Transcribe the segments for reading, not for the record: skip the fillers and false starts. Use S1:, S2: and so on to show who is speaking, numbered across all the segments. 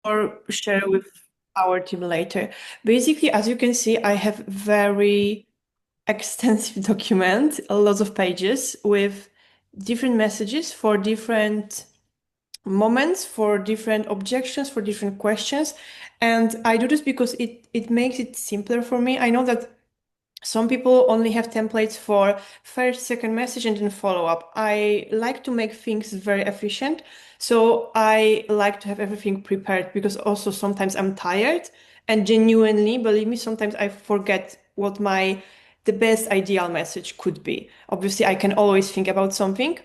S1: or share with our team later. Basically, as you can see, I have very extensive document, a lot of pages with different messages for different moments, for different objections, for different questions. And I do this because it makes it simpler for me. I know that some people only have templates for first, second message, and then follow up. I like to make things very efficient. So I like to have everything prepared because also sometimes I'm tired and genuinely, believe me, sometimes I forget what the best ideal message could be. Obviously, I can always think about something,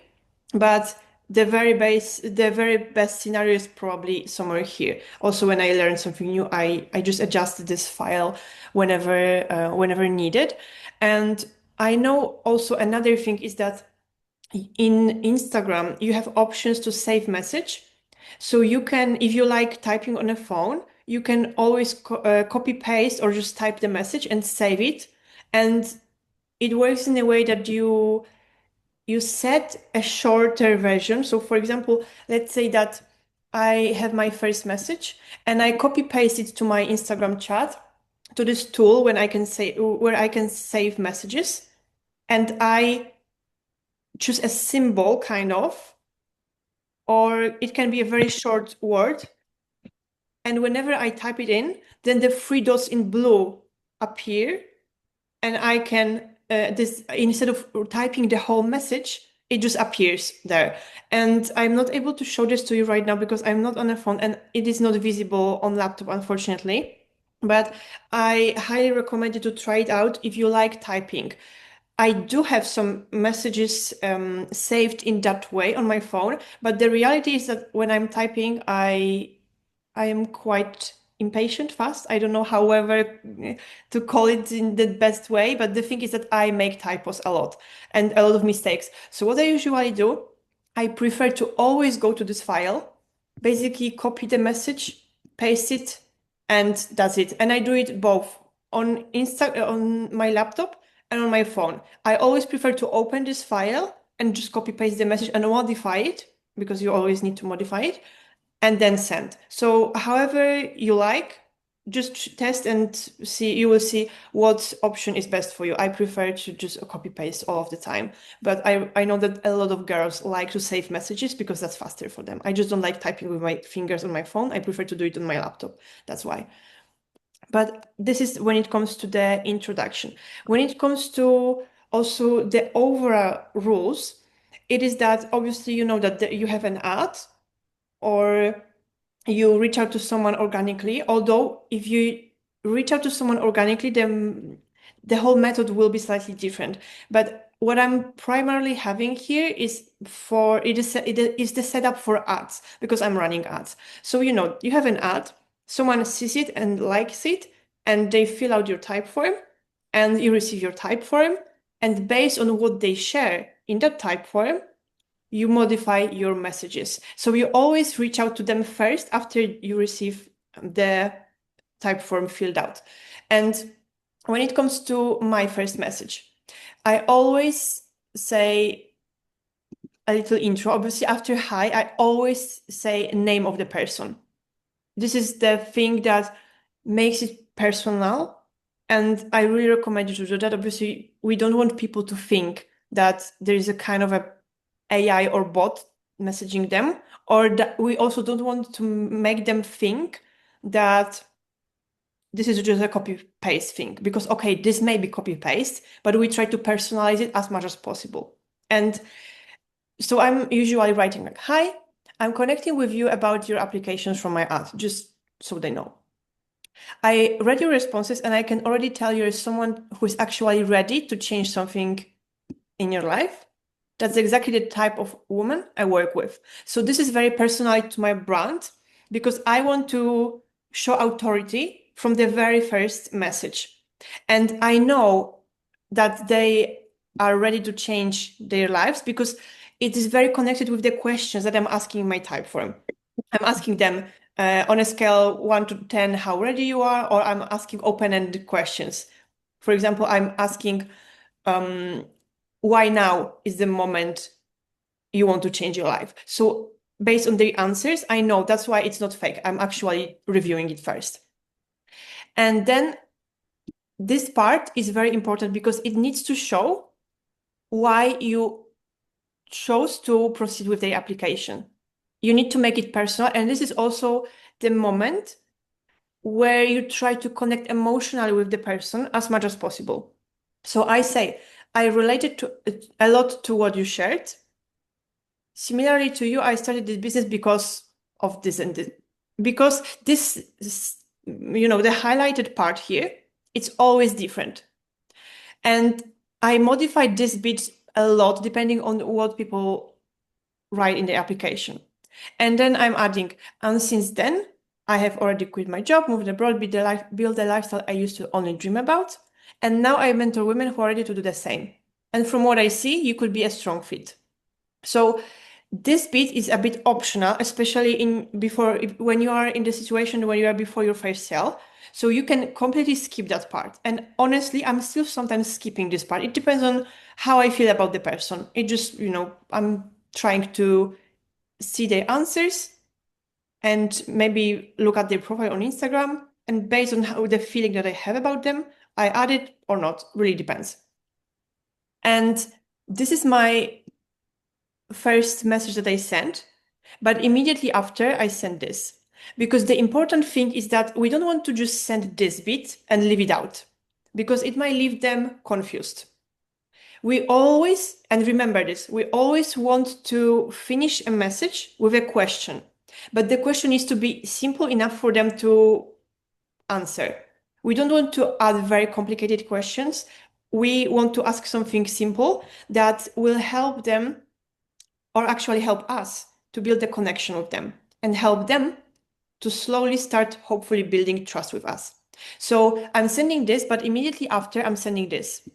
S1: but the very best scenario is probably somewhere here. Also, when I learn something new, I just adjust this file whenever needed. And I know also another thing is that in Instagram, you have options to save message. So you can, if you like typing on a phone, you can always copy paste or just type the message and save it. And it works in a way that you set a shorter version. So for example, let's say that I have my first message and I copy paste it to my Instagram chat to this tool when I can say where I can save messages and I choose a symbol kind of, or it can be a very short word. And whenever I type it in, then the three dots in blue appear and I can this instead of typing the whole message, it just appears there. And I'm not able to show this to you right now because I'm not on a phone and it is not visible on laptop, unfortunately. But I highly recommend you to try it out if you like typing. I do have some messages saved in that way on my phone, but the reality is that when I'm typing, I am quite impatient fast. I don't know, however, to call it in the best way, but the thing is that I make typos a lot and a lot of mistakes. So what I usually do, I prefer to always go to this file, basically copy the message, paste it, and that's it. And I do it both on my laptop and on my phone. I always prefer to open this file and just copy paste the message and modify it because you always need to modify it and then send. So however you like, just test and see, you will see what option is best for you. I prefer to just copy paste all of the time, but I know that a lot of girls like to save messages because that's faster for them. I just don't like typing with my fingers on my phone. I prefer to do it on my laptop. That's why. But this is when it comes to the introduction. When it comes to also the overall rules, it is that obviously you know that you have an ad or you reach out to someone organically. Although if you reach out to someone organically, then the whole method will be slightly different. But what I'm primarily having here is it is the setup for ads because I'm running ads. So you know, you have an ad, someone sees it and likes it, and they fill out your type form, and you receive your type form, and based on what they share in that type form, you modify your messages. So you always reach out to them first after you receive the type form filled out. And when it comes to my first message, I always say a little intro. Obviously, after hi, I always say name of the person. This is the thing that makes it personal. And I really recommend you to do that. Obviously, we don't want people to think that there is a kind of a AI or bot messaging them, or that we also don't want to make them think that this is just a copy paste thing. Because, okay, this may be copy paste, but we try to personalize it as much as possible. And so I'm usually writing like, hi, I'm connecting with you about your applications from my ad, just so they know. I read your responses and I can already tell you're someone who is actually ready to change something in your life. That's exactly the type of woman I work with. So this is very personal to my brand because I want to show authority from the very first message. And I know that they are ready to change their lives because it is very connected with the questions that I'm asking in my type form. I'm asking them on a scale 1 to 10 how ready you are, or I'm asking open-ended questions. For example, I'm asking um, why now is the moment you want to change your life. So based on the answers, I know that's why it's not fake. I'm actually reviewing it first. And then this part is very important because it needs to show why you chose to proceed with the application. You need to make it personal. And this is also the moment where you try to connect emotionally with the person as much as possible. So I say, I related to a lot to what you shared. Similarly to you, I started this business because of this and this. Because the highlighted part here, it's always different. And I modified this bit a lot depending on what people write in the application. And then I'm adding, and since then, I have already quit my job, moved abroad, build the lifestyle I used to only dream about. And now I mentor women who are ready to do the same. And from what I see, you could be a strong fit. So this bit is a bit optional, especially when you are in the situation where you are before your first sale. So you can completely skip that part. And honestly, I'm still sometimes skipping this part. It depends on how I feel about the person. It just, I'm trying to see their answers and maybe look at their profile on Instagram. And based on how the feeling that I have about them, I add it or not. Really depends. And this is my first message that I sent. But immediately after, I send this. Because the important thing is that we don't want to just send this bit and leave it out, because it might leave them confused. We always, and remember this, we always want to finish a message with a question. But the question needs to be simple enough for them to answer. We don't want to add very complicated questions. We want to ask something simple that will help them, or actually help us, to build a connection with them and help them to slowly start hopefully building trust with us. So I'm sending this, but immediately after I'm sending this.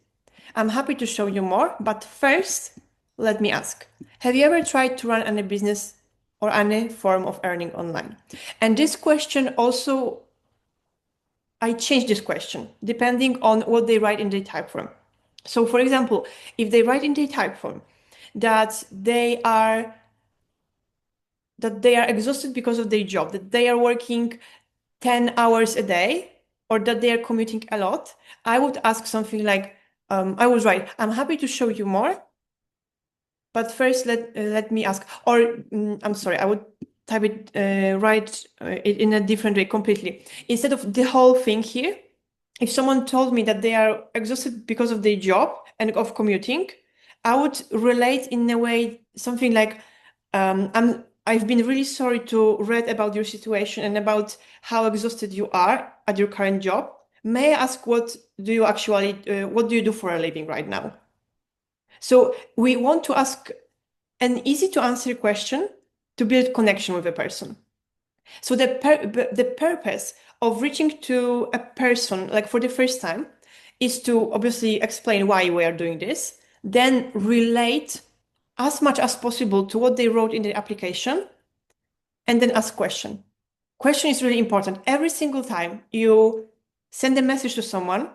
S1: I'm happy to show you more, but first, let me ask, have you ever tried to run any business or any form of earning online? And this question also, I change this question depending on what they write in the type form. So for example, if they write in the type form that they are exhausted because of their job, that they are working 10 hours a day, or that they are commuting a lot, I would ask something like, I would write, I'm happy to show you more, but first let me ask, or I'm sorry, I would type it, write it in a different way completely. Instead of the whole thing here, if someone told me that they are exhausted because of their job and of commuting, I would relate in a way something like, I've been really sorry to read about your situation and about how exhausted you are at your current job. May I ask what do you do for a living right now? So we want to ask an easy to answer question to build connection with a person. So the purpose of reaching to a person like for the first time is to obviously explain why we are doing this, then relate as much as possible to what they wrote in the application, and then ask question. Question is really important. Every single time you send a message to someone,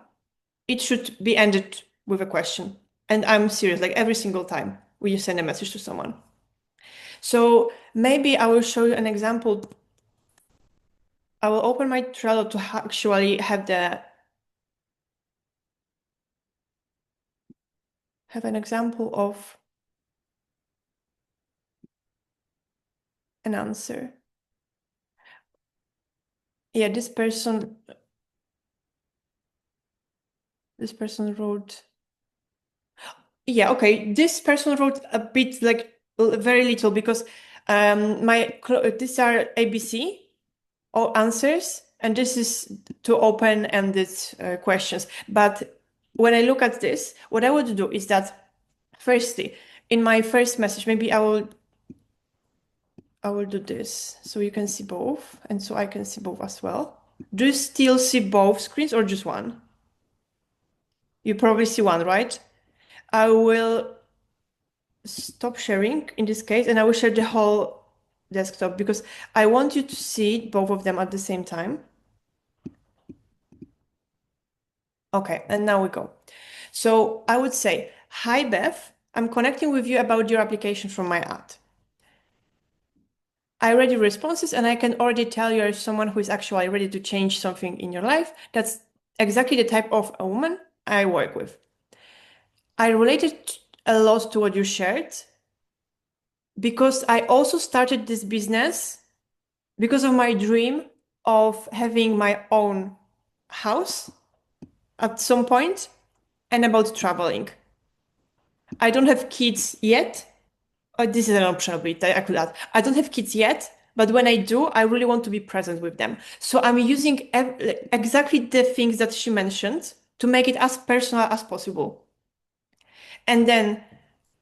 S1: it should be ended with a question. And I'm serious, like every single time we send a message to someone. So maybe I will show you an example. I will open my Trello to actually have an example of an answer. Yeah, this person wrote. Yeah, okay. This person wrote a bit like very little because these are ABC or answers, and this is to open-ended questions. But when I look at this, what I would do is that firstly, in my first message, maybe I will do this so you can see both, and so I can see both as well. Do you still see both screens or just one? You probably see one, right? I will stop sharing in this case, and I will share the whole desktop because I want you to see both of them at the same time. Okay, and now we go. So I would say, hi Beth, I'm connecting with you about your application from my ad. I read your responses and I can already tell you're someone who is actually ready to change something in your life. That's exactly the type of a woman I work with. I related a lot to what you shared because I also started this business because of my dream of having my own house at some point and about traveling. I don't have kids yet. This is an optional bit I could add. I don't have kids yet, but when I do, I really want to be present with them. So I'm using exactly the things that she mentioned to make it as personal as possible. And then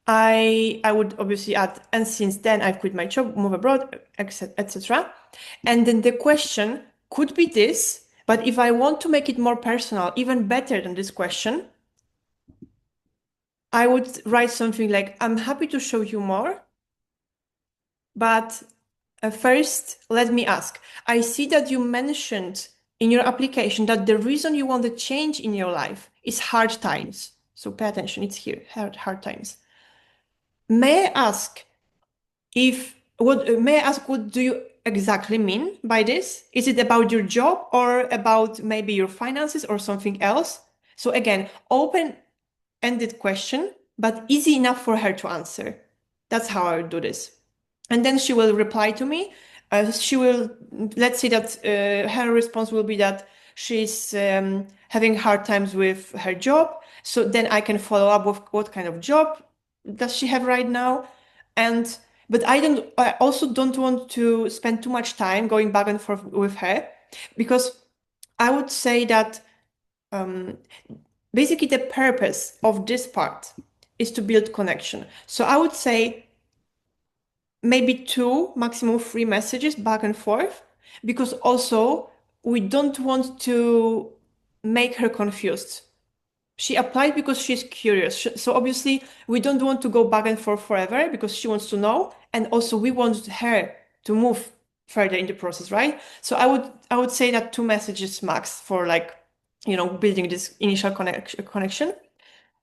S1: I would obviously add, and since then I've quit my job, move abroad, etc. And then the question could be this, but if I want to make it more personal, even better than this question, I would write something like, I'm happy to show you more, but first, let me ask. I see that you mentioned in your application that the reason you want a change in your life is hard times. So pay attention, it's here, hard times. May I ask what do you exactly mean by this? Is it about your job or about maybe your finances or something else? So again, open-ended question, but easy enough for her to answer. That's how I would do this. And then she will reply to me. Let's say that her response will be that she's having hard times with her job. So then I can follow up with what kind of job does she have right now? And but I also don't want to spend too much time going back and forth with her because I would say that um, basically the purpose of this part is to build connection. So I would say maybe two, maximum three messages back and forth, because also we don't want to make her confused. She applied because she's curious. So obviously we don't want to go back and forth forever because she wants to know. And also we want her to move further in the process, right? So I would say that two messages max for like, building this initial connection.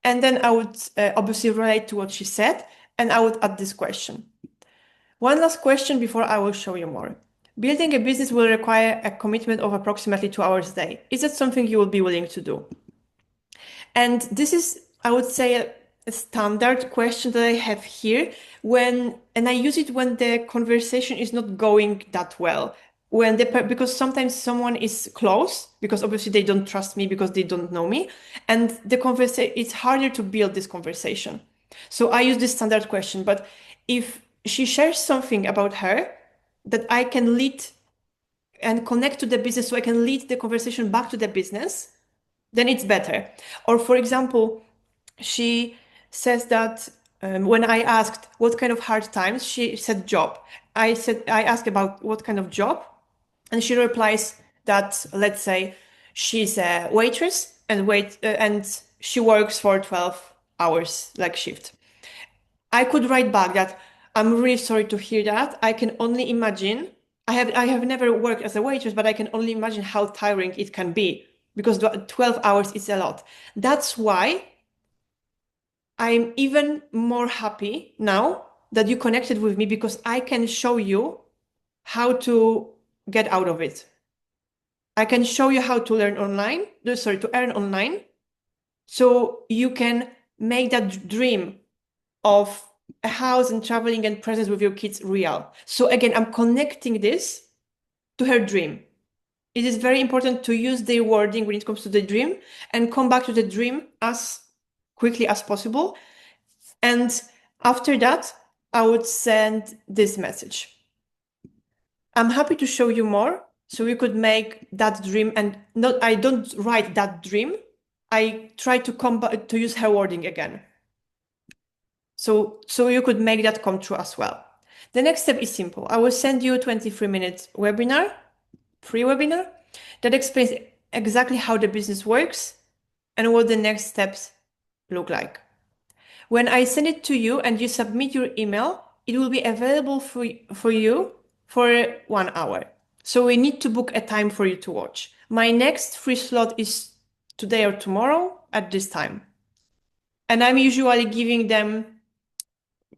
S1: And then I would obviously relate to what she said, and I would add this question. One last question before I will show you more. Building a business will require a commitment of approximately 2 hours a day. Is that something you will be willing to do? And this is, I would say, a standard question that I have here and I use it when the conversation is not going that well. Because sometimes someone is close, because obviously they don't trust me because they don't know me, and it's harder to build this conversation. So I use this standard question, but if she shares something about her that I can lead and connect to the business, so I can lead the conversation back to the business, then it's better. Or for example, she says that when I asked what kind of hard times, she said job. I asked about what kind of job, and she replies that, let's say, she's a waitress and she works for 12 hours like shift. I could write back that I'm really sorry to hear that. I can only imagine. I have never worked as a waitress, but I can only imagine how tiring it can be because 12 hours is a lot. That's why I'm even more happy now that you connected with me because I can show you how to get out of it. I can show you how to to earn online, so you can make that dream of a house and traveling and presence with your kids real. So again, I'm connecting this to her dream. It is very important to use the wording when it comes to the dream and come back to the dream as quickly as possible. And after that, I would send this message. I'm happy to show you more. So we could make that dream and not, I don't write that dream. I try to use her wording again. So you could make that come true as well. The next step is simple. I will send you a 23-minute webinar, free webinar, that explains exactly how the business works and what the next steps look like. When I send it to you and you submit your email, it will be available for you for 1 hour. So we need to book a time for you to watch. My next free slot is today or tomorrow at this time. And I'm usually giving them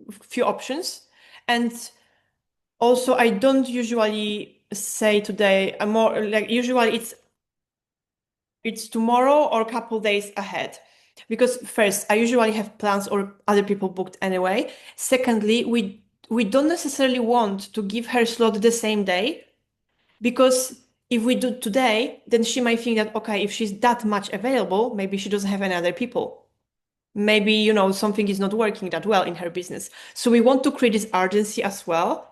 S1: a few options. And Also, I don't usually say today, I'm more like usually it's tomorrow or a couple days ahead. Because first, I usually have plans or other people booked anyway. Secondly, we don't necessarily want to give her slot the same day because if we do today, then she might think that okay, if she's that much available, maybe she doesn't have any other people. Maybe, something is not working that well in her business. So we want to create this urgency as well.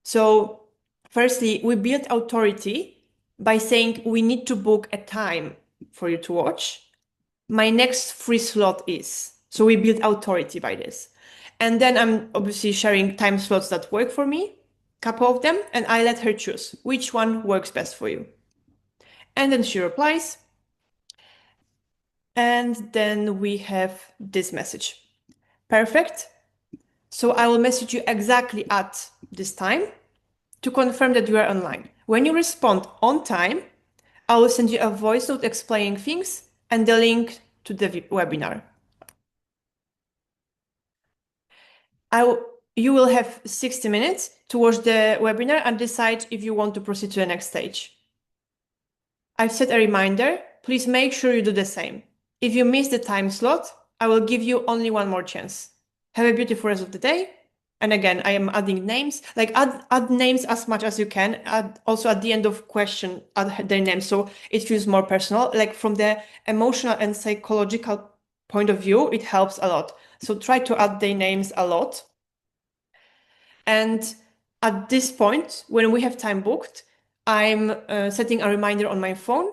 S1: So firstly, we build authority by saying we need to book a time for you to watch. My next free slot is. So we build authority by this. And then I'm obviously sharing time slots that work for me, couple of them, and I let her choose which one works best for you. And then she replies. And then we have this message. Perfect. So I will message you exactly at this time to confirm that you are online. When you respond on time, I will send you a voice note explaining things and the link to the webinar. You will have 60 minutes to watch the webinar and decide if you want to proceed to the next stage. I've set a reminder. Please make sure you do the same. If you miss the time slot, I will give you only one more chance. Have a beautiful rest of the day. And again, I am adding names, like add names as much as you can. Add also at the end of question, add their names so it feels more personal. Like from the emotional and psychological point of view, it helps a lot. So try to add their names a lot. And at this point, when we have time booked, I'm setting a reminder on my phone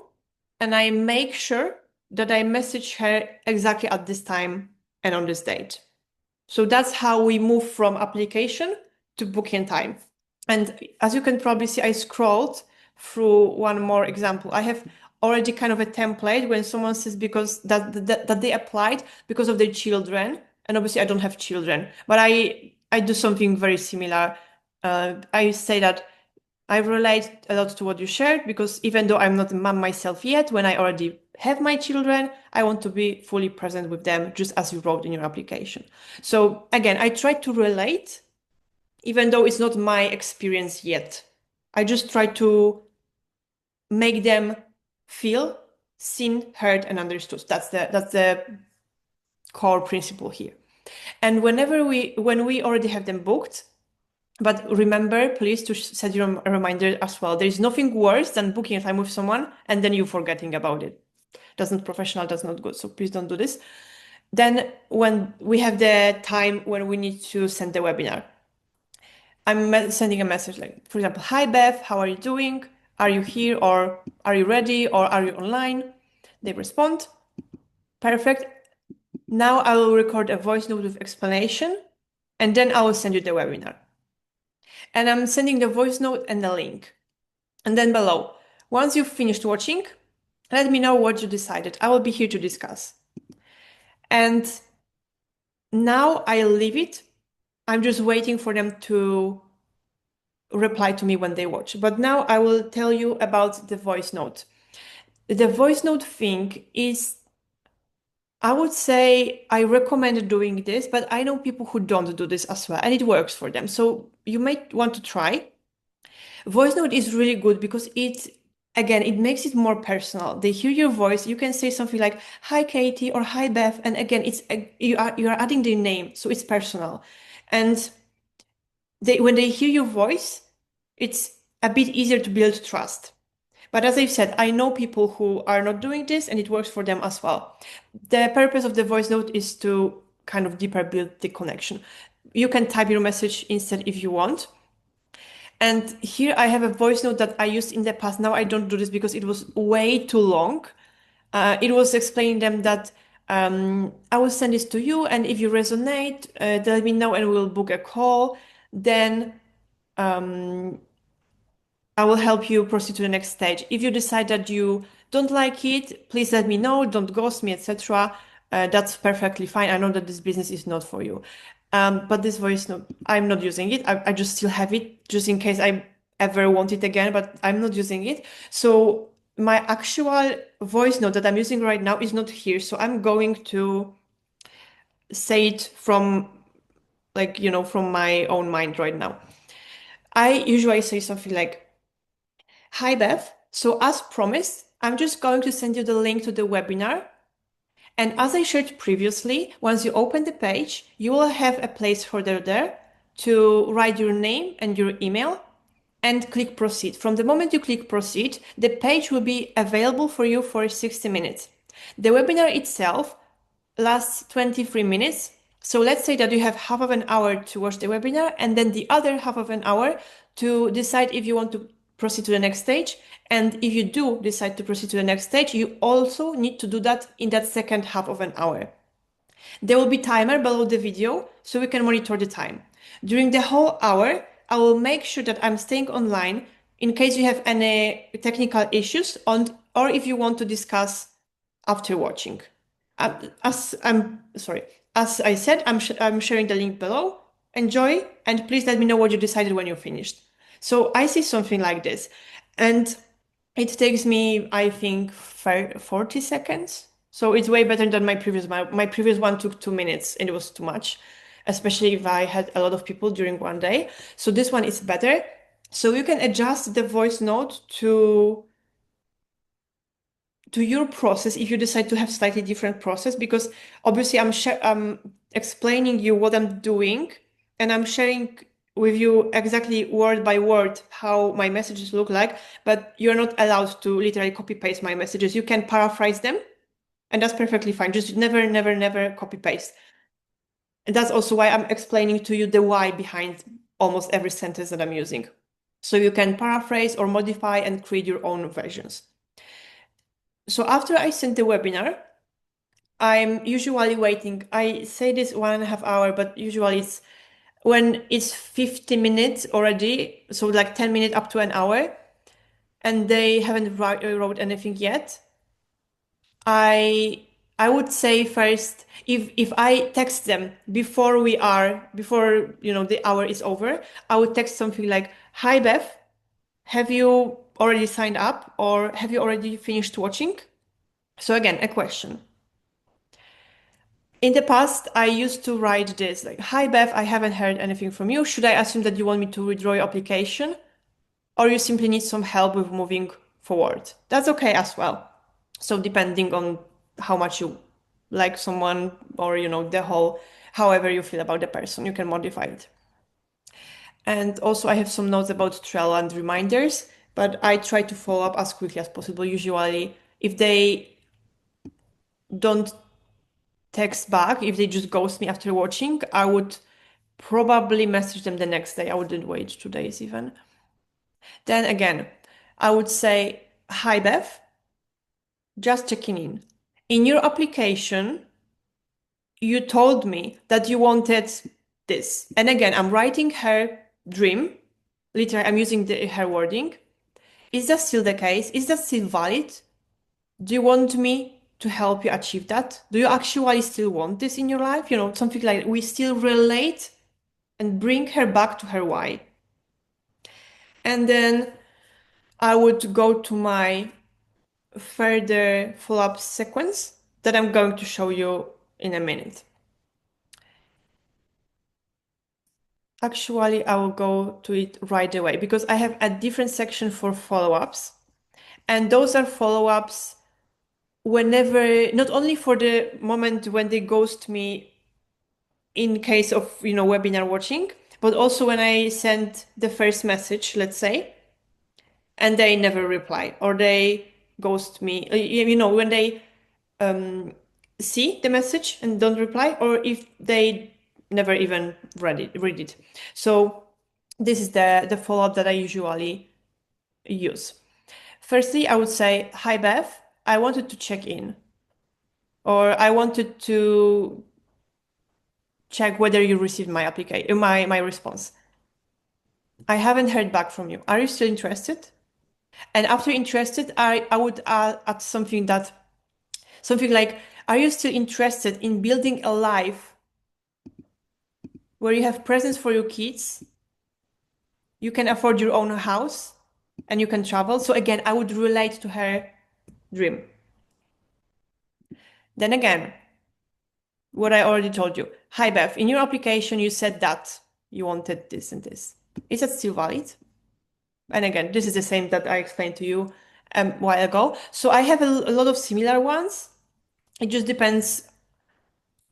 S1: and I make sure that I message her exactly at this time and on this date. So that's how we move from application to booking time. And as you can probably see, I scrolled through one more example. I have already kind of a template when someone says because that they applied because of their children. And obviously I don't have children, but I do something very similar. I say that I relate a lot to what you shared because even though I'm not a mom myself yet, when I already have my children, I want to be fully present with them, just as you wrote in your application. So again, I try to relate, even though it's not my experience yet. I just try to make them feel seen, heard, and understood. That's the core principle here. And when we already have them booked, but remember, please, to set your reminder as well. There is nothing worse than booking a time with someone and then you forgetting about it. That's not professional, that's not good. So please don't do this. Then when we have the time when we need to send the webinar, I'm sending a message like, for example, hi Beth, how are you doing? Are you here or are you ready or are you online? They respond. Perfect. Now I will record a voice note with explanation and then I will send you the webinar. And I'm sending the voice note and the link. And then below, once you've finished watching, let me know what you decided. I will be here to discuss. And now I leave it. I'm just waiting for them to reply to me when they watch. But now I will tell you about the voice note. The voice note thing is, I would say I recommend doing this, but I know people who don't do this as well, and it works for them. So you might want to try. Voice note is really good because it makes it more personal. They hear your voice. You can say something like, "Hi, Katie," or "Hi, Beth," and again, you are adding their name, so it's personal. And when they hear your voice, it's a bit easier to build trust. But as I've said, I know people who are not doing this, and it works for them as well. The purpose of the voice note is to kind of deeper build the connection. You can type your message instead if you want. And here I have a voice note that I used in the past. Now I don't do this because it was way too long. It was explaining them that I will send this to you, and if you resonate, let me know and we'll book a call. Then I will help you proceed to the next stage. If you decide that you don't like it, please let me know. Don't ghost me, etc. That's perfectly fine. I know that this business is not for you. But this voice note, I'm not using it. I just still have it just in case I ever want it again, but I'm not using it. So my actual voice note that I'm using right now is not here. So I'm going to say it from from my own mind right now. I usually say something like, "Hi Beth, so as promised, I'm just going to send you the link to the webinar. And as I shared previously, once you open the page, you will have a placeholder there to write your name and your email and click proceed. From the moment you click proceed, the page will be available for you for 60 minutes. The webinar itself lasts 23 minutes. So let's say that you have half of an hour to watch the webinar and then the other half of an hour to decide if you want to proceed to the next stage. And if you do decide to proceed to the next stage, you also need to do that in that second half of an hour. There will be timer below the video so we can monitor the time. During the whole hour, I will make sure that I'm staying online in case you have any technical issues or if you want to discuss after watching. As I said, I'm sharing the link below. Enjoy and please let me know what you decided when you finished. So I see something like this and it takes me, I think, 40 seconds. So it's way better than my previous one. My previous one took 2 minutes and it was too much, especially if I had a lot of people during one day. So this one is better. So you can adjust the voice note to your process if you decide to have slightly different process, because obviously I'm explaining you what I'm doing and I'm sharing with you exactly word by word how my messages look like, but you're not allowed to literally copy paste my messages. You can paraphrase them and that's perfectly fine. Just never, never, never copy paste. And that's also why I'm explaining to you the why behind almost every sentence that I'm using. So you can paraphrase or modify and create your own versions. So after I send the webinar, I'm usually waiting. I say this 1.5 hour, but usually it's when it's 50 minutes already, so like 10 minutes up to an hour, and they haven't wrote anything yet. I I would say first, if I text them before the hour is over, I would text something like, "Hi Beth, have you already signed up or have you already finished watching?" So again, a question. In the past, I used to write this like, "Hi Beth, I haven't heard anything from you. Should I assume that you want me to withdraw your application or you simply need some help with moving forward?" That's okay as well. So depending on how much you like someone or the whole however you feel about the person, you can modify it. And also I have some notes about Trello and reminders, but I try to follow up as quickly as possible. Usually if they don't text back, if they just ghost me after watching, I would probably message them the next day. I wouldn't wait 2 days even. Then again, I would say, "Hi Beth, just checking in. In your application, you told me that you wanted this." And again, I'm writing her dream. Literally, I'm using her wording. "Is that still the case? Is that still valid? Do you want me to help you achieve that? Do you actually still want this in your life?" Something like we still relate and bring her back to her why. And then I would go to my further follow-up sequence that I'm going to show you in a minute. Actually, I will go to it right away because I have a different section for follow-ups. And those are follow-ups whenever, not only for the moment when they ghost me in case of, webinar watching, but also when I send the first message, let's say, and they never reply or they ghost me. When they see the message and don't reply, or if they never even read it. So this is the follow-up that I usually use. Firstly, I would say, "Hi Beth, I wanted to check in, or I wanted to check whether you received my application, my response. I haven't heard back from you. Are you still interested?" And after interested, I would add something like, "Are you still interested in building a life where you have presents for your kids, you can afford your own house, and you can travel?" So again, I would relate to her dream. Then again, what I already told you. "Hi Beth, in your application you said that you wanted this and this. Is that still valid? And again, this is the same that I explained to you a while ago. So I have a lot of similar ones. It just depends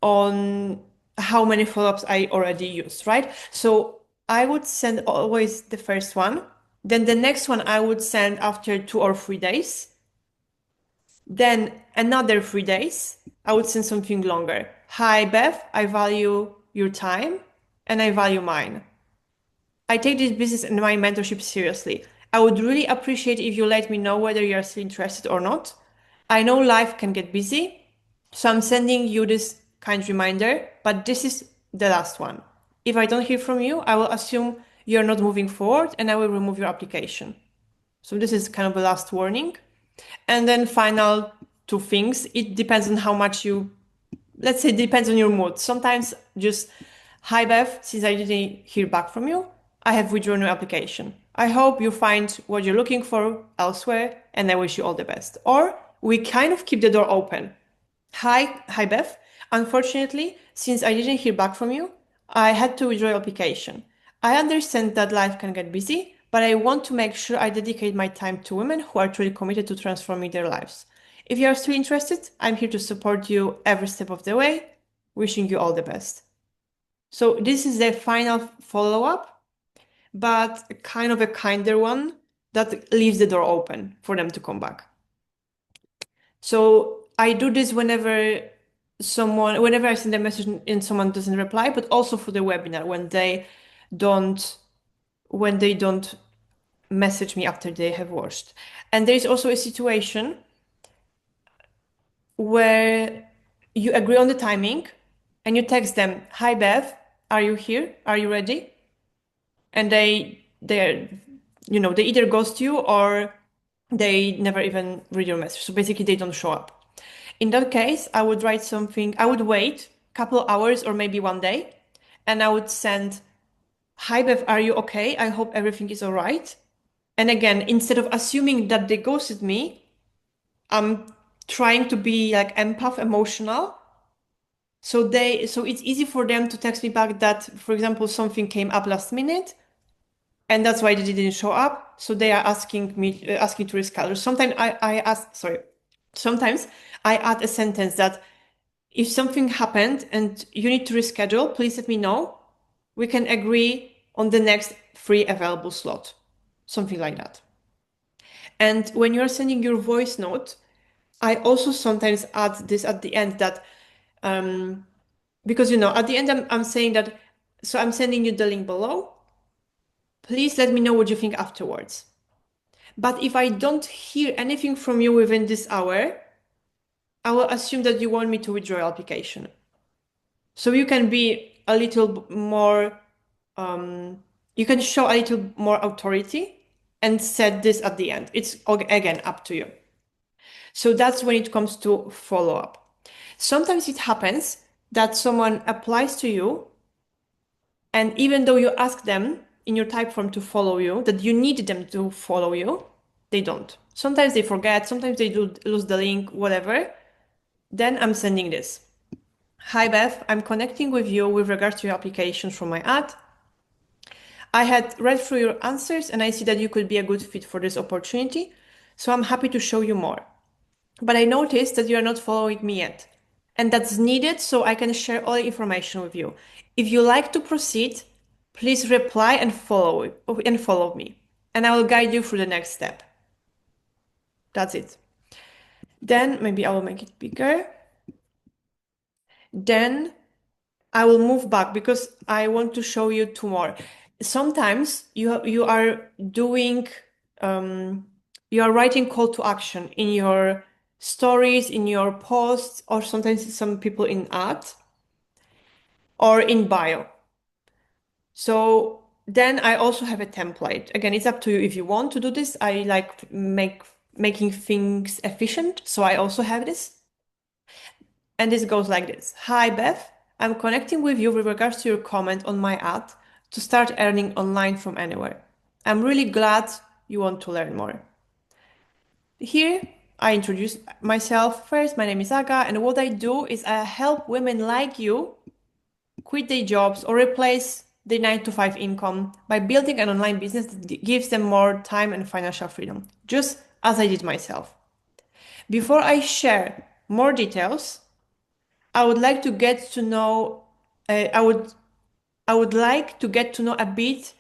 S1: on how many follow-ups I already used, right? So I would send always the first one. Then the next one I would send after 2 or 3 days. Then another 3 days, I would send something longer. Hi, Beth, I value your time and I value mine. I take this business and my mentorship seriously. I would really appreciate if you let me know whether you're still interested or not. I know life can get busy, so I'm sending you this kind reminder, but this is the last one. If I don't hear from you, I will assume you're not moving forward and I will remove your application. So this is kind of the last warning. And then final two things. It depends on how much you, let's say, it depends on your mood. Sometimes just, hi Beth, since I didn't hear back from you, I have withdrawn your application. I hope you find what you're looking for elsewhere and I wish you all the best. Or we kind of keep the door open. Hi Beth. Unfortunately, since I didn't hear back from you, I had to withdraw your application. I understand that life can get busy, but I want to make sure I dedicate my time to women who are truly committed to transforming their lives. If you are still interested, I'm here to support you every step of the way. Wishing you all the best. So this is the final follow-up, but kind of a kinder one that leaves the door open for them to come back. So I do this whenever I send a message and someone doesn't reply, but also for the webinar don't, when they don't message me after they have watched. And there's also a situation where you agree on the timing and you text them, "Hi Bev, are you here? Are you ready?" And they're, they either ghost you or they never even read your message. So basically they don't show up. In that case, I would write something, I would wait a couple hours or maybe one day, and I would send, "Hi Bev, are you okay? I hope everything is all right." And again, instead of assuming that they ghosted me, I'm trying to be like empath, emotional. So it's easy for them to text me back that, for example, something came up last minute and that's why they didn't show up. So they are asking to reschedule. Sometimes I add a sentence that if something happened and you need to reschedule, please let me know. We can agree on the next free available slot. Something like that. And when you're sending your voice note, I also sometimes add this at the end that, because at the end I'm saying that, so I'm sending you the link below. Please let me know what you think afterwards. But if I don't hear anything from you within this hour, I will assume that you want me to withdraw your application. So you can be a little more, you can show a little more authority and set this at the end. It's again up to you. So that's when it comes to follow up. Sometimes it happens that someone applies to you, and even though you ask them in your type form to follow you, that you need them to follow you, they don't. Sometimes they forget, sometimes they do lose the link, whatever. Then I'm sending this. "Hi Beth, I'm connecting with you with regards to your application from my ad. I had read through your answers and I see that you could be a good fit for this opportunity, so I'm happy to show you more. But I noticed that you are not following me yet, and that's needed so I can share all the information with you. If you like to proceed, please reply and follow me, and I will guide you through the next step." That's it. Then maybe I will make it bigger. Then I will move back because I want to show you two more. Sometimes you are doing you are writing call to action in your stories, in your posts, or sometimes some people in ad or in bio. So then I also have a template. Again, it's up to you if you want to do this. I like making things efficient, so I also have this. And this goes like this. "Hi, Beth. I'm connecting with you with regards to your comment on my ad to start earning online from anywhere. I'm really glad you want to learn more. Here, I introduce myself first. My name is Aga, and what I do is I help women like you quit their jobs or replace their 9 to 5 income by building an online business that gives them more time and financial freedom, just as I did myself. Before I share more details, I would like to get to know, I would like to get to know a bit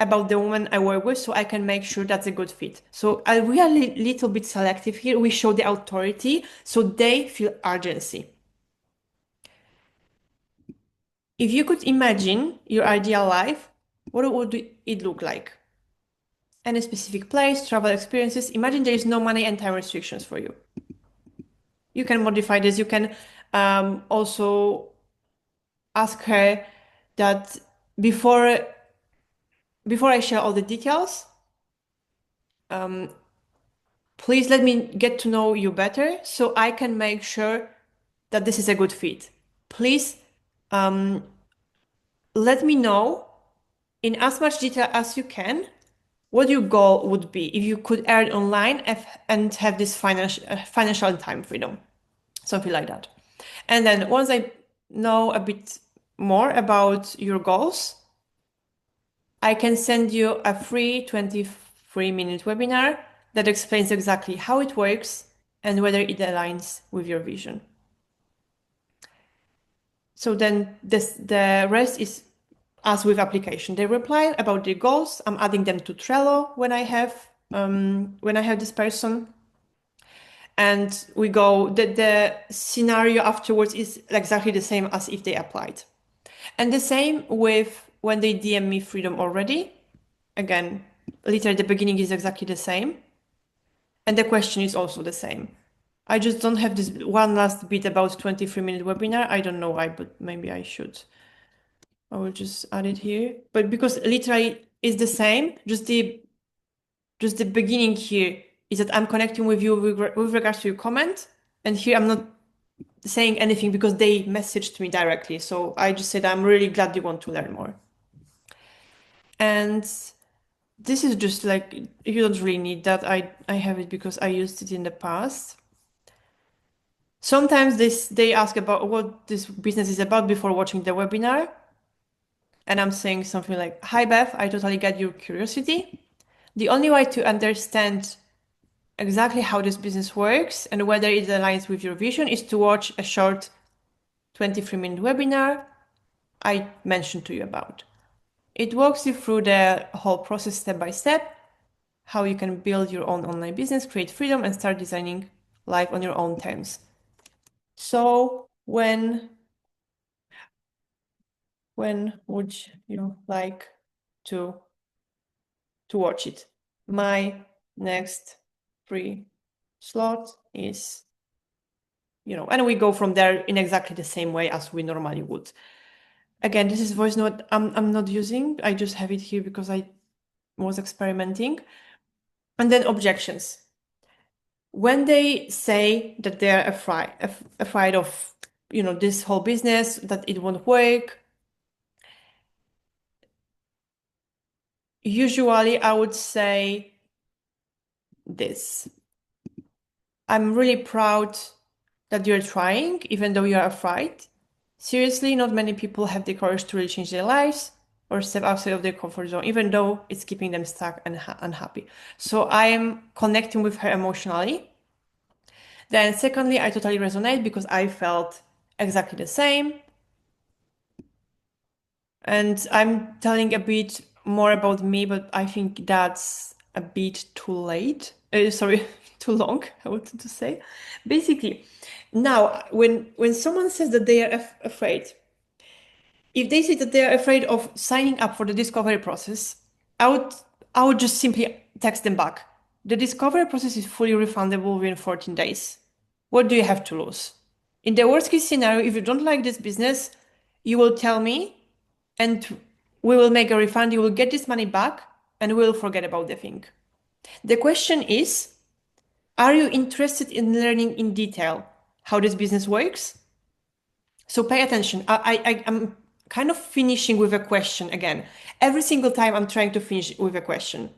S1: about the woman I work with so I can make sure that's a good fit. So we are a little bit selective here. We show the authority so they feel urgency. If you could imagine your ideal life, what would it look like? Any specific place, travel experiences? Imagine there is no money and time restrictions for you. You can modify this. You can also ask her that before I share all the details, please let me get to know you better so I can make sure that this is a good fit. Please let me know in as much detail as you can what your goal would be if you could earn online and have this financial and time freedom, something like that. And then once I know a bit more about your goals, I can send you a free 23-minute webinar that explains exactly how it works and whether it aligns with your vision. So then the rest is as with application. They reply about their goals. I'm adding them to Trello when I have this person. And we go, the scenario afterwards is exactly the same as if they applied. And the same with when they DM me freedom already. Again, literally the beginning is exactly the same. And the question is also the same. I just don't have this one last bit about 23-minute webinar. I don't know why, but maybe I should. I will just add it here. But because literally is the same, just the beginning here is that I'm connecting with you with regards to your comment. And here I'm not saying anything because they messaged me directly. So I just said, I'm really glad you want to learn more. And this is just like, you don't really need that. I have it because I used it in the past. Sometimes they ask about what this business is about before watching the webinar. And I'm saying something like, hi, Beth, I totally get your curiosity. The only way to understand exactly how this business works and whether it aligns with your vision is to watch a short 23-minute webinar I mentioned to you about. It walks you through the whole process step by step, how you can build your own online business, create freedom, and start designing life on your own terms. So when would you like to watch it? My next free slot is, and we go from there in exactly the same way as we normally would. Again, this is voice note I'm not using. I just have it here because I was experimenting. And then objections. When they say that they're afraid of, this whole business, that it won't work, usually I would say this. I'm really proud that you're trying, even though you're afraid. Seriously, not many people have the courage to really change their lives or step outside of their comfort zone, even though it's keeping them stuck and unhappy. So I am connecting with her emotionally. Then secondly, I totally resonate because I felt exactly the same. And I'm telling a bit more about me, but I think that's a bit too late. Sorry, too long, I wanted to say. Basically, now when someone says that they are afraid, if they say that they are afraid of signing up for the discovery process, I would just simply text them back. The discovery process is fully refundable within 14 days. What do you have to lose? In the worst case scenario, if you don't like this business, you will tell me and we will make a refund. You will get this money back and we'll forget about the thing. The question is, are you interested in learning in detail how this business works? So pay attention. I'm kind of finishing with a question again. Every single time I'm trying to finish with a question.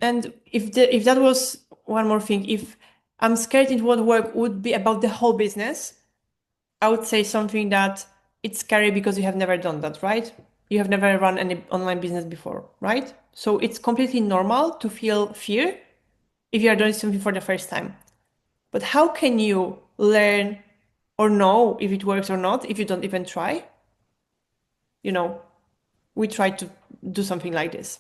S1: And if that was one more thing, if I'm scared it won't work, would be about the whole business. I would say something that it's scary because you have never done that, right? You have never run any online business before, right? So it's completely normal to feel fear if you are doing something for the first time. But how can you learn or know if it works or not if you don't even try? You know, we try to do something like this.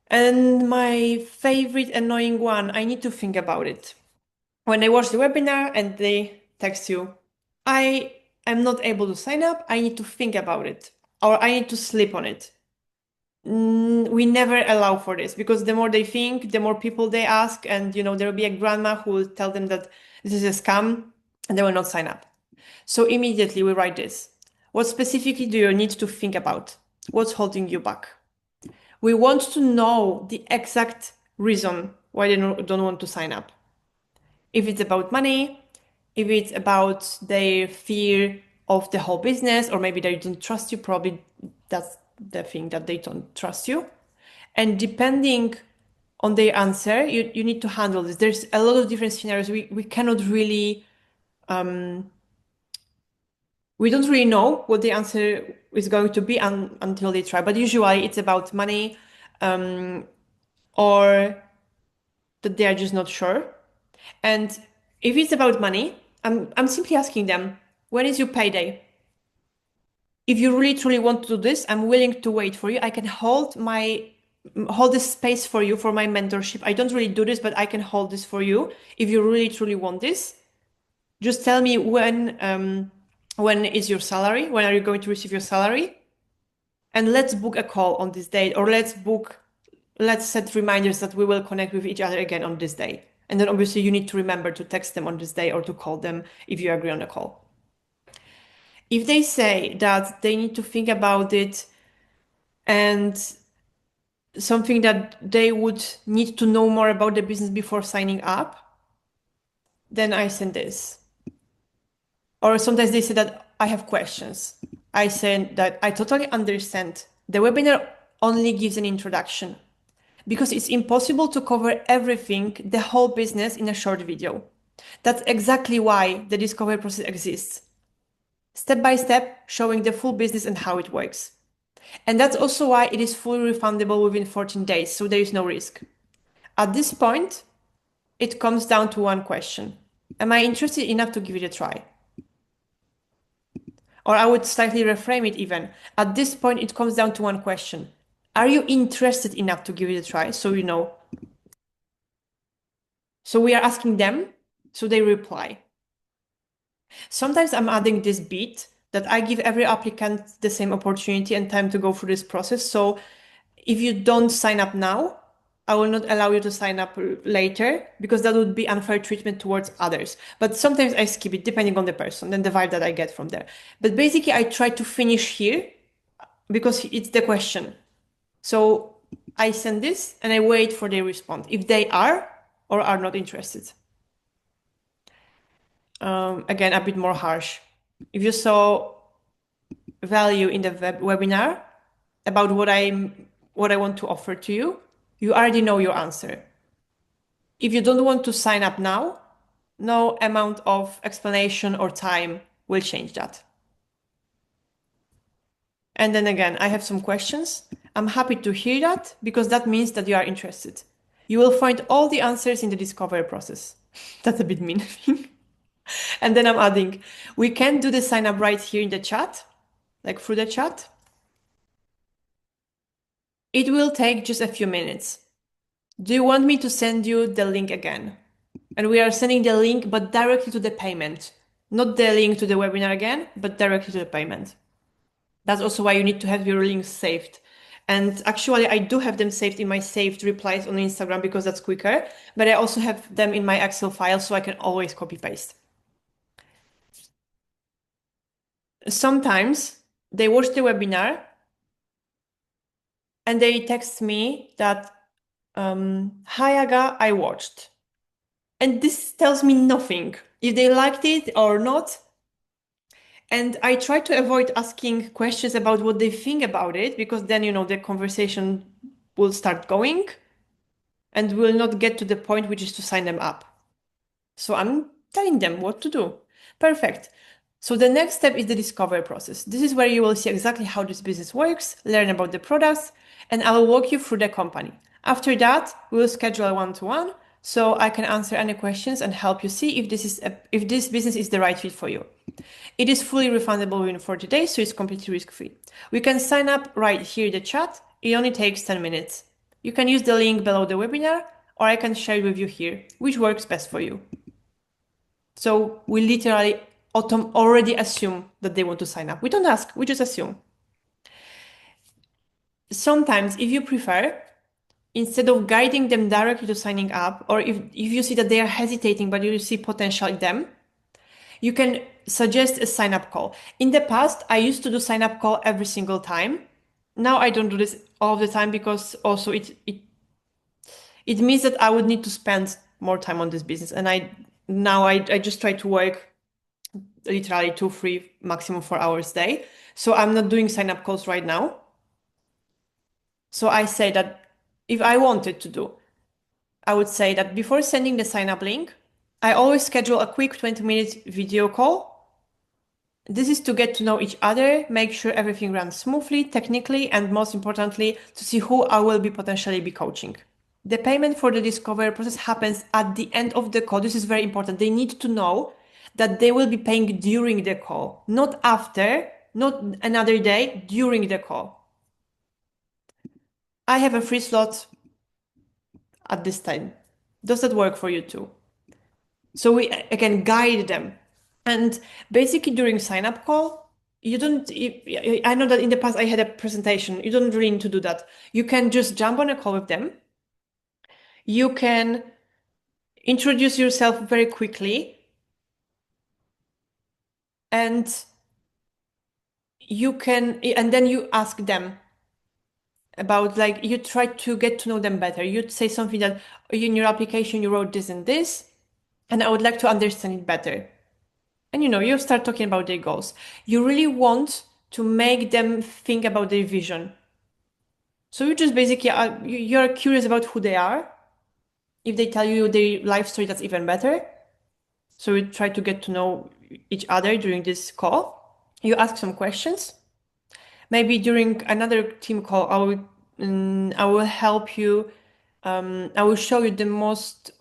S1: And my favorite annoying one, I need to think about it. When I watch the webinar and they text you, I am not able to sign up, I need to think about it, or I need to sleep on it. We never allow for this because the more they think, the more people they ask, and there will be a grandma who will tell them that this is a scam and they will not sign up. So immediately we write this. What specifically do you need to think about? What's holding you back? We want to know the exact reason why they don't want to sign up. If it's about money, if it's about their fear of the whole business, or maybe they don't trust you, probably that's the thing that they don't trust you. And depending on their answer, you need to handle this. There's a lot of different scenarios. We cannot really, we don't really know what the answer is going to be until they try. But usually it's about money, or that they are just not sure. And if it's about money, I'm simply asking them, when is your payday? If you really truly want to do this, I'm willing to wait for you. I can hold this space for you for my mentorship. I don't really do this, but I can hold this for you if you really truly want this. Just tell me when is your salary? When are you going to receive your salary? And let's book a call on this date, or let's set reminders that we will connect with each other again on this day. And then obviously you need to remember to text them on this day or to call them if you agree on a call. If they say that they need to think about it and something that they would need to know more about the business before signing up, then I send this. Or sometimes they say that I have questions. I say that I totally understand. The webinar only gives an introduction because it's impossible to cover everything, the whole business in a short video. That's exactly why the discovery process exists. Step by step, showing the full business and how it works. And that's also why it is fully refundable within 14 days, so there is no risk. At this point, it comes down to one question. Am I interested enough to give it a try? Or I would slightly reframe it even. At this point, it comes down to one question. Are you interested enough to give it a try? So you know. So we are asking them, so they reply. Sometimes I'm adding this bit that I give every applicant the same opportunity and time to go through this process. So if you don't sign up now, I will not allow you to sign up later because that would be unfair treatment towards others. But sometimes I skip it depending on the person and the vibe that I get from there. But basically, I try to finish here because it's the question. So I send this and I wait for their response if they are or are not interested. Again, a bit more harsh. If you saw value in the webinar about what I want to offer to you, you already know your answer. If you don't want to sign up now, no amount of explanation or time will change that. And then again, I have some questions. I'm happy to hear that because that means that you are interested. You will find all the answers in the discovery process. That's a bit mean. And then I'm adding, we can do the sign up right here in the chat, like through the chat. It will take just a few minutes. Do you want me to send you the link again? And we are sending the link, but directly to the payment. Not the link to the webinar again, but directly to the payment. That's also why you need to have your links saved. And actually, I do have them saved in my saved replies on Instagram because that's quicker. But I also have them in my Excel file so I can always copy paste. Sometimes they watch the webinar and they text me that, hi Aga, I watched. And this tells me nothing, if they liked it or not. And I try to avoid asking questions about what they think about it, because then, the conversation will start going and will not get to the point, which is to sign them up. So I'm telling them what to do. Perfect. So the next step is the discovery process. This is where you will see exactly how this business works, learn about the products, and I will walk you through the company. After that, we will schedule a one-to-one so I can answer any questions and help you see if this business is the right fit for you. It is fully refundable within 40 days, so it's completely risk-free. We can sign up right here in the chat. It only takes 10 minutes. You can use the link below the webinar, or I can share it with you here, which works best for you. So we literally already assume that they want to sign up. We don't ask, we just assume. Sometimes, if you prefer, instead of guiding them directly to signing up, or if you see that they are hesitating, but you see potential in them, you can suggest a sign up call. In the past, I used to do sign up call every single time. Now I don't do this all the time because also it means that I would need to spend more time on this business. And I just try to work literally 2, 3, maximum 4 hours a day. So I'm not doing sign up calls right now. So I say that if I wanted to do, I would say that before sending the sign up link, I always schedule a quick 20-minute video call. This is to get to know each other, make sure everything runs smoothly, technically, and most importantly, to see who I will be potentially be coaching. The payment for the discovery process happens at the end of the call. This is very important. They need to know that they will be paying during the call, not after, not another day, during the call. I have a free slot at this time. Does that work for you too? So we again guide them. And basically during sign up call, I know that in the past I had a presentation. You don't really need to do that. You can just jump on a call with them. You can introduce yourself very quickly and then you ask them about, like, you try to get to know them better. You'd say something that in your application you wrote this and this, and I would like to understand it better. And you start talking about their goals. You really want to make them think about their vision. So you just basically you're curious about who they are. If they tell you their life story, that's even better. So we try to get to know each other during this call. You ask some questions. Maybe during another team call, I will help you. I will show you the most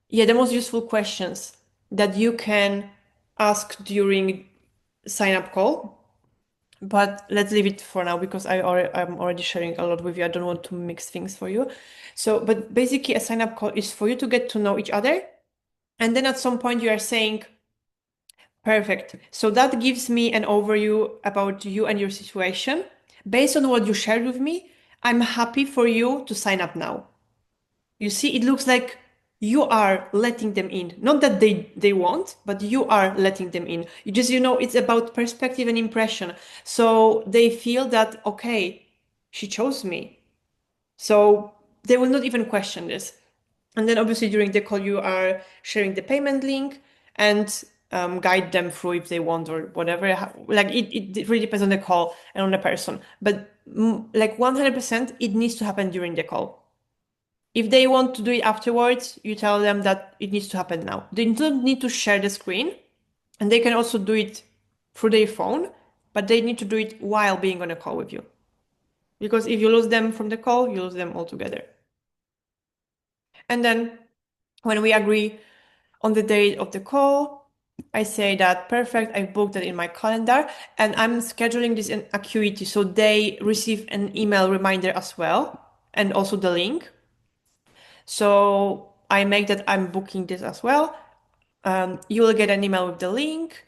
S1: useful questions that you can ask during sign up call. But let's leave it for now because I'm already sharing a lot with you. I don't want to mix things for you. But basically a sign up call is for you to get to know each other. And then at some point you are saying, perfect. So that gives me an overview about you and your situation. Based on what you shared with me, I'm happy for you to sign up now. You see, it looks like you are letting them in. Not that they want, but you are letting them in. It's about perspective and impression. So they feel that, okay, she chose me. So they will not even question this. And then obviously during the call, you are sharing the payment link and guide them through if they want or whatever. Like it really depends on the call and on the person. But like 100%, it needs to happen during the call. If they want to do it afterwards, you tell them that it needs to happen now. They don't need to share the screen, and they can also do it through their phone, but they need to do it while being on a call with you. Because if you lose them from the call, you lose them altogether. And then when we agree on the date of the call, I say that perfect, I booked it in my calendar, and I'm scheduling this in Acuity so they receive an email reminder as well, and also the link. So I make that I'm booking this as well. You will get an email with the link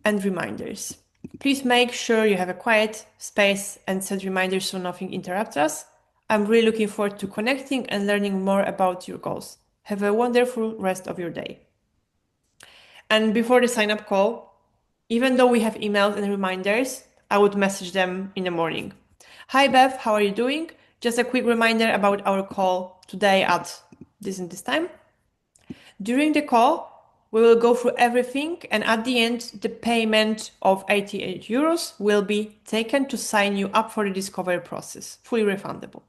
S1: and reminders. Please make sure you have a quiet space and set reminders so nothing interrupts us. I'm really looking forward to connecting and learning more about your goals. Have a wonderful rest of your day. And before the sign up call, even though we have emails and reminders, I would message them in the morning. Hi Beth, how are you doing? Just a quick reminder about our call today at this and this time. During the call, we will go through everything, and at the end, the payment of 88 euros will be taken to sign you up for the discovery process, fully refundable.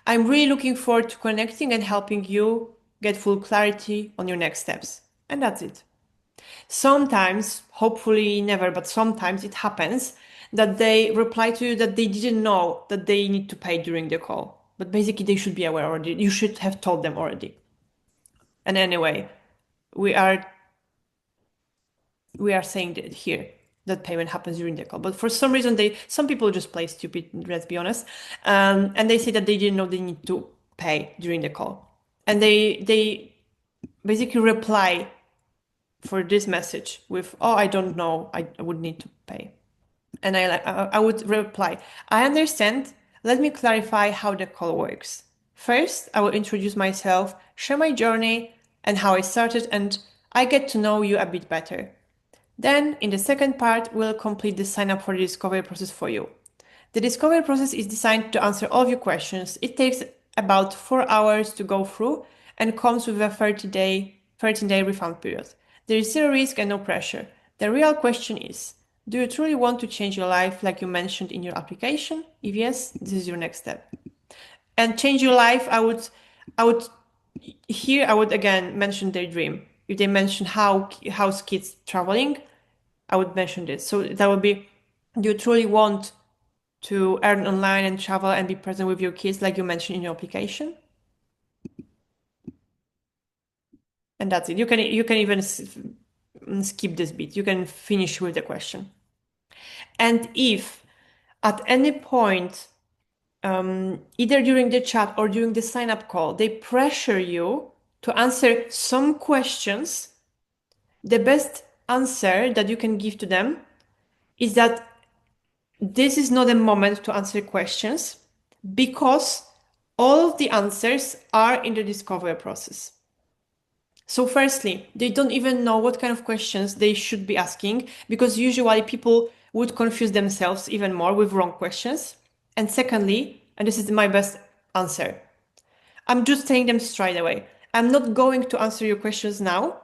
S1: I'm really looking forward to connecting and helping you get full clarity on your next steps. And that's it. Sometimes, hopefully never, but sometimes it happens that they reply to you that they didn't know that they need to pay during the call. But basically, they should be aware already. You should have told them already. And anyway, we are saying that here that payment happens during the call. But for some reason, some people just play stupid. Let's be honest, and they say that they didn't know they need to pay during the call, and they basically reply for this message with, "Oh, I don't know. I would need to pay." And I would reply, "I understand. Let me clarify how the call works. First, I will introduce myself, share my journey and how I started, and I get to know you a bit better. Then, in the second part, we'll complete the sign up for the discovery process for you. The discovery process is designed to answer all of your questions. It takes about 4 hours to go through and comes with a 13-day refund period. There is zero risk and no pressure. The real question is, do you truly want to change your life like you mentioned in your application? If yes, this is your next step." And change your life, I would here I would again mention their dream. If they mention how's kids traveling, I would mention this. So that would be, do you truly want to earn online and travel and be present with your kids like you mentioned in your application? And that's it. You can even skip this bit. You can finish with the question. And if at any point, either during the chat or during the sign up call, they pressure you to answer some questions, the best answer that you can give to them is that this is not a moment to answer questions because all of the answers are in the discovery process. So firstly, they don't even know what kind of questions they should be asking because usually people would confuse themselves even more with wrong questions. And secondly, and this is my best answer, I'm just telling them straight away, I'm not going to answer your questions now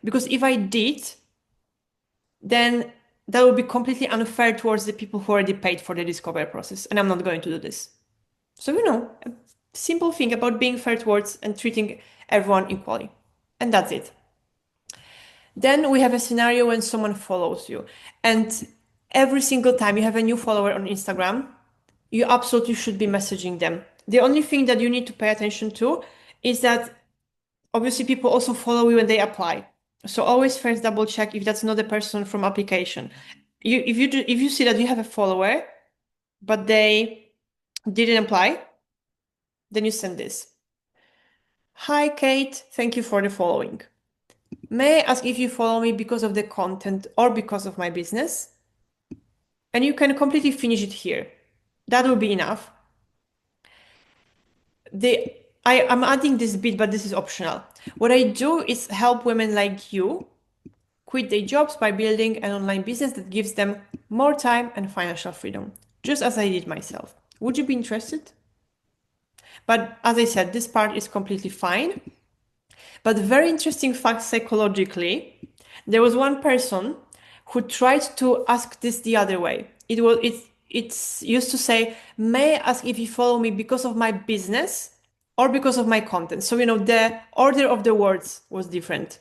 S1: because if I did, then that would be completely unfair towards the people who already paid for the discovery process. And I'm not going to do this. So, a simple thing about being fair towards and treating everyone equally. And that's it. Then we have a scenario when someone follows you. And every single time you have a new follower on Instagram, you absolutely should be messaging them. The only thing that you need to pay attention to is that obviously people also follow you when they apply. So always first double check if that's not a person from application. If you see that you have a follower, but they didn't apply, then you send this. "Hi, Kate. Thank you for the following. May I ask if you follow me because of the content or because of my business?" And you can completely finish it here. That will be enough. I'm adding this bit, but this is optional. What I do is help women like you quit their jobs by building an online business that gives them more time and financial freedom, just as I did myself. Would you be interested? But as I said, this part is completely fine. But very interesting fact psychologically, there was one person who tried to ask this the other way. It's used to say, "May I ask if you follow me because of my business or because of my content?" So the order of the words was different.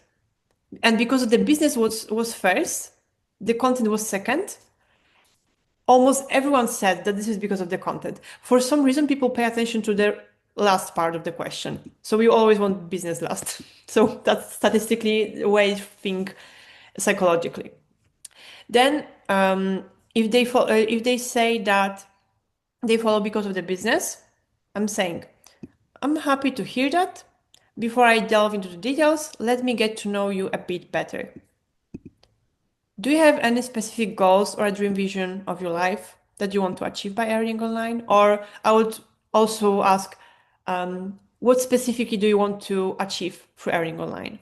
S1: And because the business was first, the content was second, almost everyone said that this is because of the content. For some reason, people pay attention to the last part of the question. So we always want business last. So that's statistically the way I think psychologically. Then, if they say that they follow because of the business, I'm saying, "I'm happy to hear that. Before I delve into the details, let me get to know you a bit better. Do you have any specific goals or a dream vision of your life that you want to achieve by earning online?" Or I would also ask, what specifically do you want to achieve through earning online?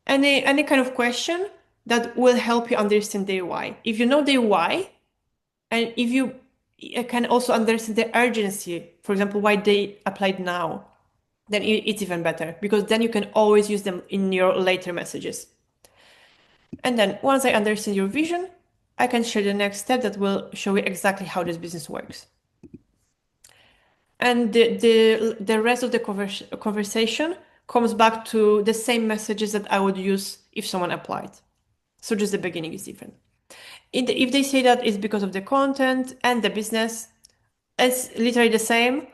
S1: Any kind of question that will help you understand their why. If you know their why, and if you can also understand the urgency, for example, why they applied now, then it's even better because then you can always use them in your later messages. And then once I understand your vision, I can share the next step that will show you exactly how this business works. And the rest of the conversation comes back to the same messages that I would use if someone applied. So just the beginning is different. If they say that it's because of the content and the business, it's literally the same.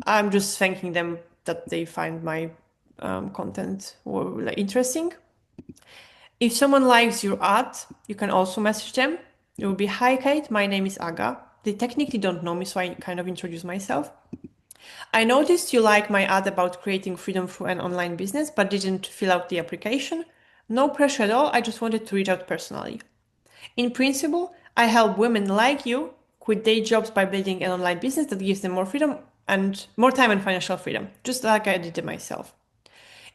S1: I'm just thanking them that they find my content or like interesting. If someone likes your ad, you can also message them. It will be, "Hi Kate, my name is Aga." They technically don't know me, so I kind of introduce myself. "I noticed you like my ad about creating freedom through an online business, but didn't fill out the application. No pressure at all. I just wanted to reach out personally. In principle, I help women like you quit day jobs by building an online business that gives them more freedom and more time and financial freedom, just like I did it myself.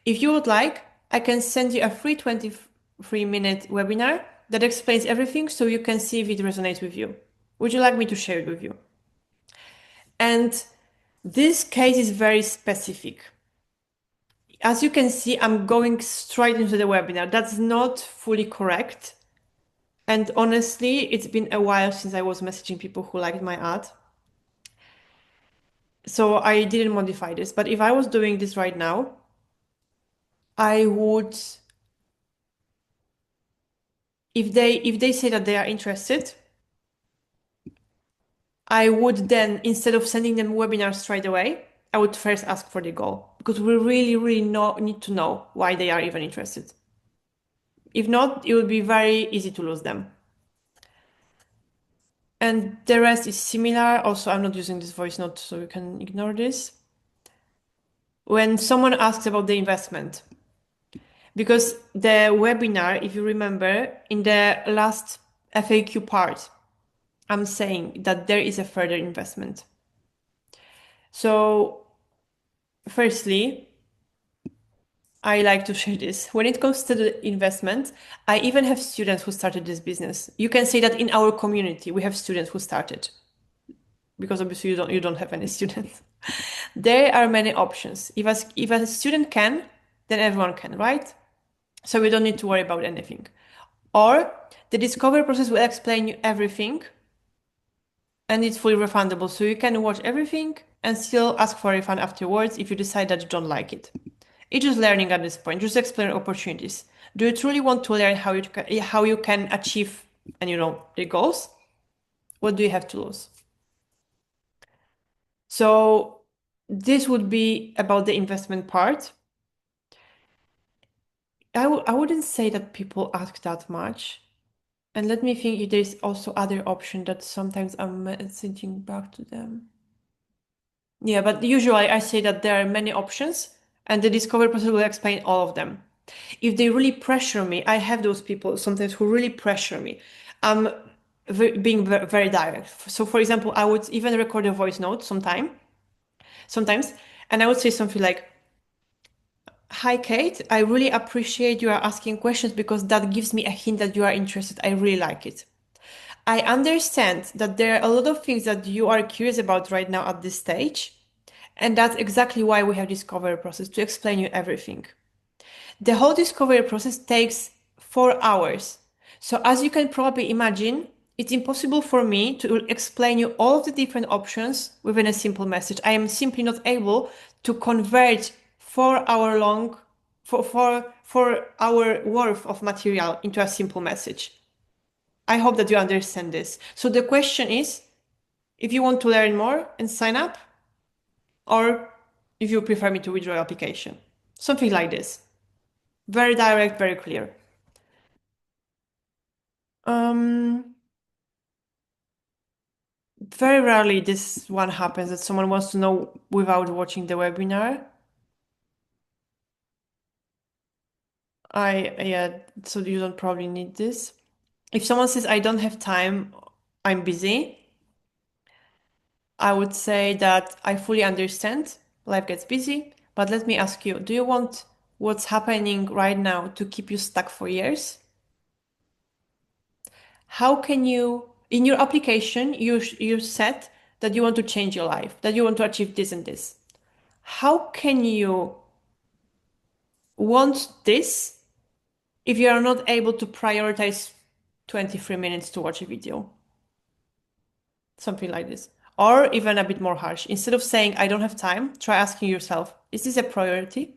S1: If you would like, I can send you a free 23-minute webinar that explains everything so you can see if it resonates with you. Would you like me to share it with you?" And this case is very specific. As you can see, I'm going straight into the webinar. That's not fully correct. And honestly, it's been a while since I was messaging people who liked my ad. So I didn't modify this. But if I was doing this right now, I would, if they say that they are interested, I would then, instead of sending them webinars straight away, I would first ask for the goal because we really, really need to know why they are even interested. If not, it would be very easy to lose them. And the rest is similar. Also, I'm not using this voice note, so you can ignore this. When someone asks about the investment, because the webinar, if you remember, in the last FAQ part, I'm saying that there is a further investment. So, firstly, I like to share this. When it comes to the investment, I even have students who started this business. You can say that in our community, we have students who started, because obviously you don't have any students. There are many options. If a student can, then everyone can, right? So we don't need to worry about anything. Or the discovery process will explain you everything and it's fully refundable. So you can watch everything and still ask for a refund afterwards if you decide that you don't like it. It's just learning at this point, just explore opportunities. Do you truly want to learn how you can achieve and the goals? What do you have to lose? So this would be about the investment part. I wouldn't say that people ask that much. And let me think if there's also other option that sometimes I'm messaging back to them. Yeah, but usually I say that there are many options and the discovery process will explain all of them. If they really pressure me, I have those people sometimes who really pressure me. I'm being very direct. So for example, I would even record a voice note sometimes, and I would say something like, "Hi Kate, I really appreciate you are asking questions because that gives me a hint that you are interested. I really like it. I understand that there are a lot of things that you are curious about right now at this stage, and that's exactly why we have discovery process to explain you everything. The whole discovery process takes 4 hours. So as you can probably imagine, it's impossible for me to explain you all of the different options within a simple message. I am simply not able to convert 4 hour long, 4 hour worth of material into a simple message. I hope that you understand this. So the question is, if you want to learn more and sign up, or if you prefer me to withdraw your application. Something like this. Very direct, very clear. Um, Very rarely this one happens that someone wants to know without watching the webinar. Yeah, so you don't probably need this. If someone says, "I don't have time, I'm busy," I would say that I fully understand. Life gets busy, but let me ask you, do you want what's happening right now to keep you stuck for years? How can you, in your application, you set that you want to change your life, that you want to achieve this and this. How can you want this if you are not able to prioritize 23 minutes to watch a video? Something like this. Or even a bit more harsh. Instead of saying, "I don't have time," try asking yourself, is this a priority?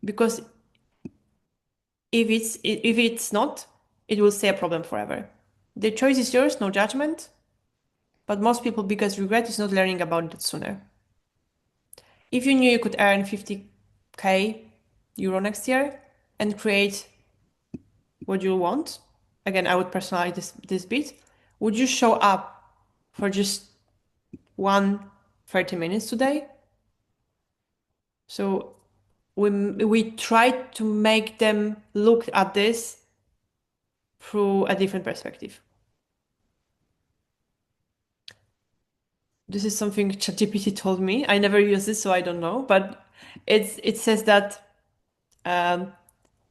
S1: Because If it's not, it will stay a problem forever. The choice is yours, no judgment. But most people biggest regret is not learning about it sooner. If you knew you could earn 50k euro next year and create what you want, again, I would personalize this bit. Would you show up for just 30 minutes today? So we try to make them look at this through a different perspective. This is something ChatGPT told me. I never use it, so I don't know. But it says that I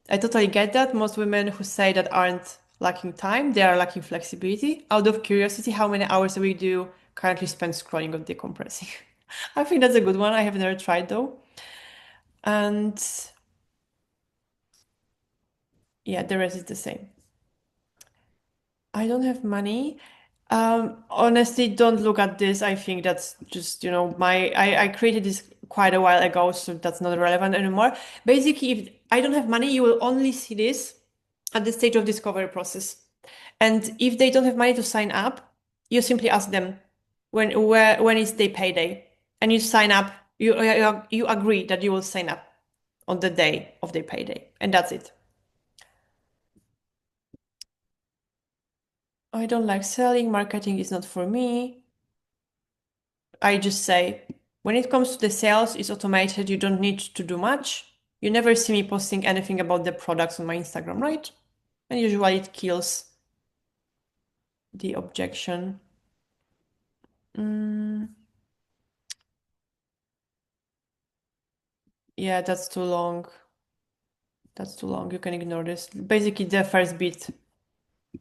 S1: totally get that. Most women who say that aren't lacking time, they are lacking flexibility. Out of curiosity, how many hours a week do you currently spend scrolling or decompressing? I think that's a good one. I have never tried though. And yeah, the rest is the same. I don't have money. Honestly, don't look at this. I think that's just, I created this quite a while ago, so that's not relevant anymore. Basically, if I don't have money, you will only see this at the stage of discovery process. And if they don't have money to sign up, you simply ask them when is their payday, and you sign up. You agree that you will sign up on the day of their payday, and that's it. I don't like selling. Marketing is not for me. I just say, when it comes to the sales, it's automated. You don't need to do much. You never see me posting anything about the products on my Instagram, right? And usually it kills the objection. Mm, yeah, that's too long. That's too long. You can ignore this. Basically, the first bit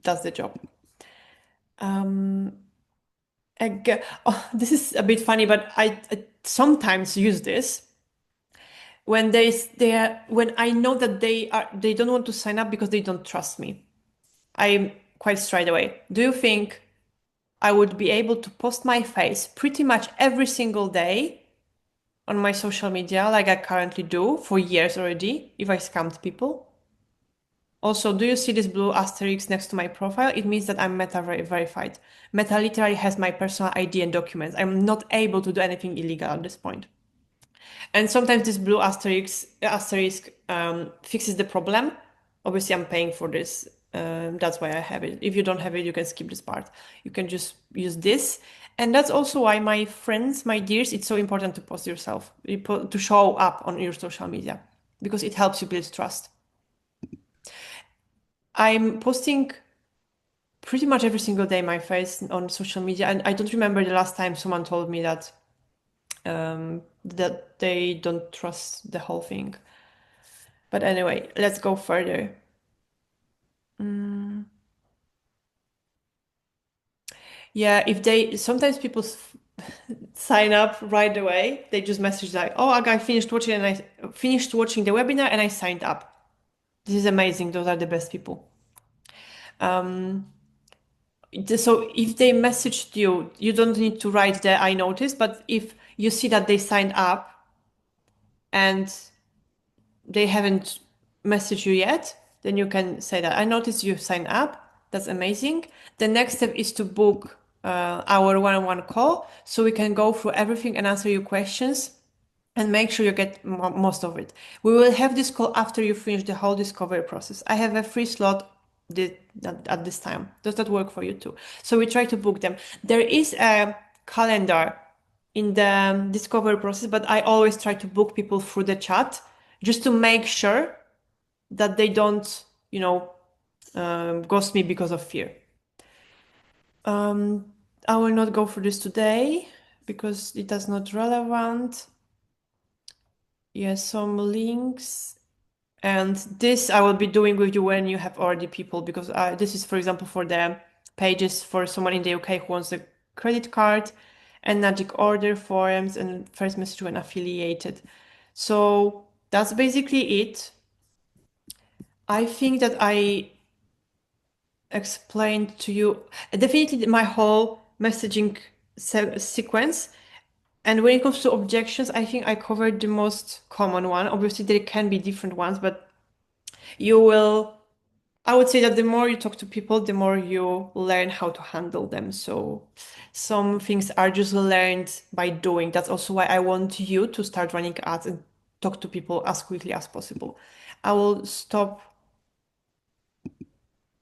S1: does the job. Um, oh, this is a bit funny, but I sometimes use this when when I know that they don't want to sign up because they don't trust me. I'm quite straight away. Do you think I would be able to post my face pretty much every single day on my social media like I currently do for years already if I scammed people? Also, do you see this blue asterisk next to my profile? It means that I'm Meta verified. Meta literally has my personal ID and documents. I'm not able to do anything illegal at this point. And sometimes this blue asterisk fixes the problem. Obviously, I'm paying for this. That's why I have it. If you don't have it, you can skip this part. You can just use this. And that's also why my friends, my dears, it's so important to post yourself, to show up on your social media, because it helps you build trust. I'm posting pretty much every single day my face on social media, and I don't remember the last time someone told me that they don't trust the whole thing. But anyway, let's go further. Mm, yeah, if they sometimes people sign up right away, they just message like, "Oh, I finished watching and I finished watching the webinar and I signed up." This is amazing. Those are the best people. Um, so if they messaged you, you don't need to write the I noticed, but if you see that they signed up and they haven't messaged you yet, then you can say that I noticed you signed up. That's amazing. The next step is to book our one-on-one call so we can go through everything and answer your questions and make sure you get most of it. We will have this call after you finish the whole discovery process. I have a free slot at this time. Does that work for you too? So we try to book them. There is a calendar in the discovery process, but I always try to book people through the chat just to make sure that they don't, ghost me because of fear. I will not go through this today because it is not relevant. Yes, some links. And this I will be doing with you when you have already people, because this is, for example, for the pages for someone in the UK who wants a credit card and magic order forms and first message when affiliated. So that's basically it. I think that I explained to you definitely my whole messaging sequence. And when it comes to objections, I think I covered the most common one. Obviously, there can be different ones, but you will, I would say that the more you talk to people, the more you learn how to handle them. So some things are just learned by doing. That's also why I want you to start running ads and talk to people as quickly as possible. I will stop